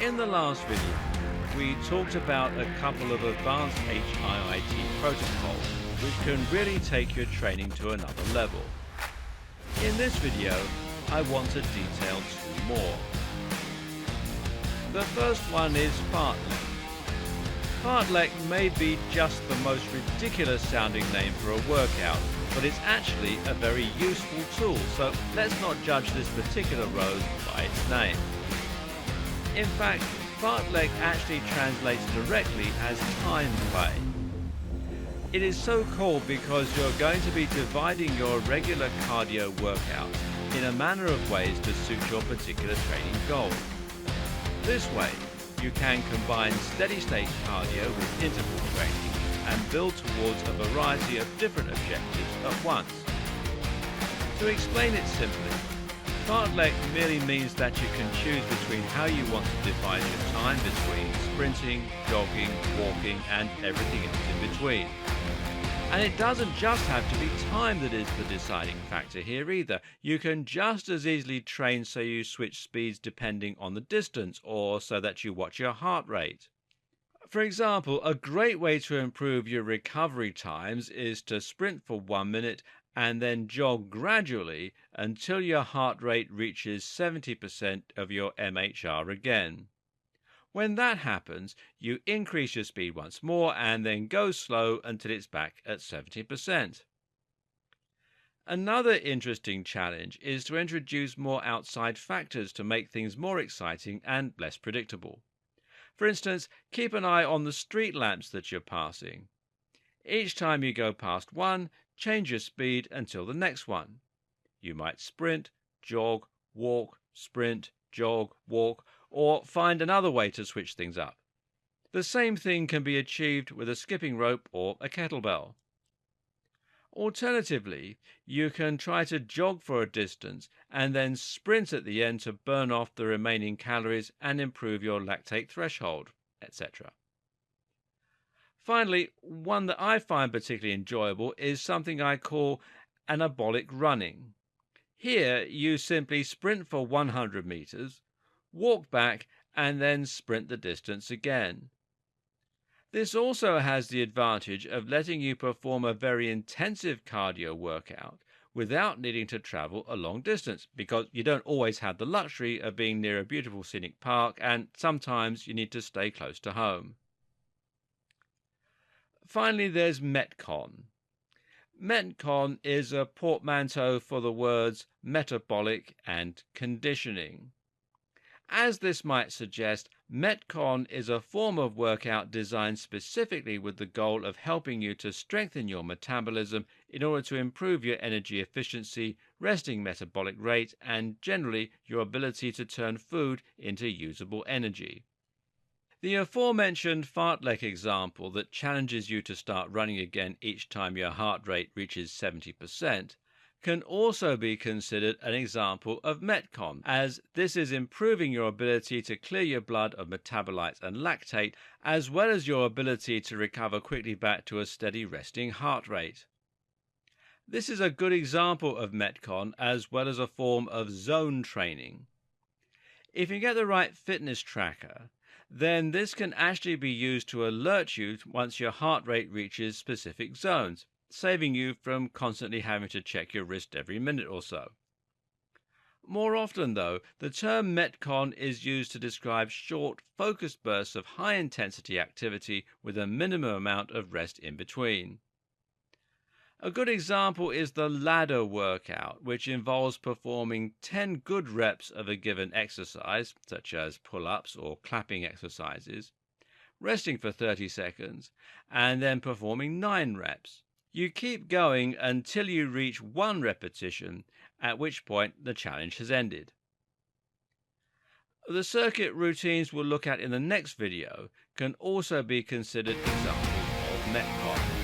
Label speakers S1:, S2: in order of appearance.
S1: In the last video, we talked about a couple of advanced HIIT protocols which can really take your training to another level. In this video, I want to detail two more. The first one is fartlek. Fartlek may be just the most ridiculous sounding name for a workout, but it's actually a very useful tool, so let's not judge this particular row by its name. In fact, fartlek actually translates directly as time play. It is so called because you're going to be dividing your regular cardio workout in a manner of ways to suit your particular training goal. This way, you can combine steady-state cardio with interval training and build towards a variety of different objectives at once. To explain it simply, fartlek merely means that you can choose between how you want to divide your time between sprinting, jogging, walking, and everything else in between. And it doesn't just have to be time that is the deciding factor here either. You can just as easily train so you switch speeds depending on the distance, or so that you watch your heart rate. For example, a great way to improve your recovery times is to sprint for 1 minute and then jog gradually until your heart rate reaches 70% of your MHR again. When that happens, you increase your speed once more and then go slow until it's back at 70%. Another interesting challenge is to introduce more outside factors to make things more exciting and less predictable. For instance, keep an eye on the street lamps that you're passing. Each time you go past one, change your speed until the next one. You might sprint, jog, walk, sprint, jog, walk, or find another way to switch things up. The same thing can be achieved with a skipping rope or a kettlebell. Alternatively, you can try to jog for a distance and then sprint at the end to burn off the remaining calories and improve your lactate threshold, etc. Finally, one that I find particularly enjoyable is something I call anabolic running. Here, you simply sprint for 100 meters, walk back, and then sprint the distance again. This also has the advantage of letting you perform a very intensive cardio workout without needing to travel a long distance, because you don't always have the luxury of being near a beautiful scenic park, and sometimes you need to stay close to home. Finally, there's Metcon. Metcon is a portmanteau for the words metabolic and conditioning. As this might suggest, Metcon is a form of workout designed specifically with the goal of helping you to strengthen your metabolism in order to improve your energy efficiency, resting metabolic rate, and generally your ability to turn food into usable energy. The aforementioned fartlek example that challenges you to start running again each time your heart rate reaches 70% can also be considered an example of Metcon, as this is improving your ability to clear your blood of metabolites and lactate, as well as your ability to recover quickly back to a steady resting heart rate. This is a good example of Metcon as well as a form of zone training. If you get the right fitness tracker, then this can actually be used to alert you once your heart rate reaches specific zones, saving you from constantly having to check your wrist every minute or so. More often, though, the term Metcon is used to describe short, focused bursts of high-intensity activity with a minimum amount of rest in between. A good example is the ladder workout, which involves performing 10 good reps of a given exercise, such as pull-ups or clapping exercises, resting for 30 seconds, and then performing 9 reps. You keep going until you reach 1 repetition, at which point the challenge has ended. The circuit routines we'll look at in the next video can also be considered examples of Metcon.